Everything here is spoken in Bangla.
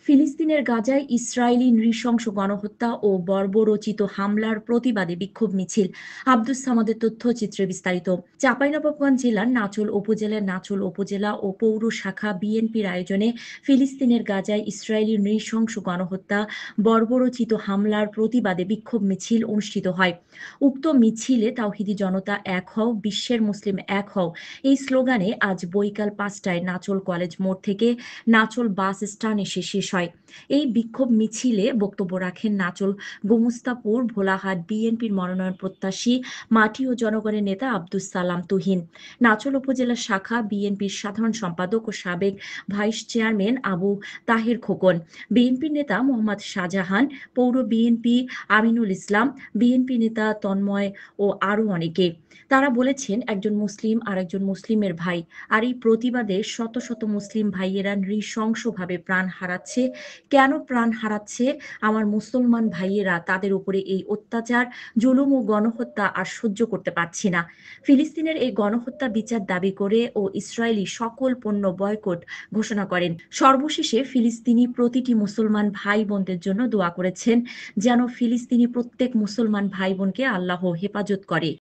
ফিলিস্তিনের গাজায় ইসরায়েলি নৃশংস গণহত্যা ও বর্বরোচিত হামলার প্রতিবাদে বিক্ষোভ মিছিল। আব্দুস সামাদের তথ্যচিত্রে বিস্তারিত। চাঁপাইনবাবগঞ্জ জেলার নাচল উপজেলা ও পৌর শাখা বিএনপির আয়োজনে ফিলিস্তিনের গাজায় ইসরায়েলি নৃশংস গণহত্যা, বর্বরোচিত হামলার প্রতিবাদে বিক্ষোভ মিছিল অনুষ্ঠিত হয়। উক্ত মিছিলে তাওহিদি জনতা এক হও, বিশ্বের মুসলিম এক হও এই স্লোগানে আজ বৈকাল ৫টায় নাচল কলেজ মোড় থেকে নাচল বাস স্ট্যান্ড এসে শেষ হয়। এই বিক্ষোভ মিছিলে বক্তব্য রাখেন নাচল গোমস্তাপুর ভোলাহাট বিএনপির মনোনয়ন প্রত্যাশী মাটি ও জনগণের নেতা আব্দুস সালাম তুহিন, নাচল উপজেলা শাখা বিএনপির সাধারণ সম্পাদক ও সাবেক ভাইস চেয়ারম্যান আবু তাহের খোকন, বিএনপির নেতা মোহাম্মদ শাহজাহান, পৌর বিএনপি আমিনুল ইসলাম, বিএনপি নেতা তন্ময় ও আরো অনেকে। তারা বলেছেন, একজন মুসলিম আর একজন মুসলিমের ভাই, আর এই প্রতিবাদে শত শত মুসলিম ভাইয়েরা নৃশংসভাবে প্রাণ হারাচ্ছে। কেন প্রাণ হারাচ্ছে? আমার মুসলমান ভাইয়েরা তাদের উপরে এই অত্যাচার, জুলুম ও গণহত্যা আর সহ্য করতে পারছি না। ফিলিস্তিনের এই গণহত্যা বিচার দাবি করে ও ইসরায়েলি সকল পণ্য বয়কট ঘোষণা করেন। সর্বশেষে ফিলিস্তিনি প্রতিটি মুসলমান ভাই বোনদের জন্য দোয়া করেছেন, যেন ফিলিস্তিনি প্রত্যেক মুসলমান ভাই বোনকে আল্লাহ হেফাজত করে।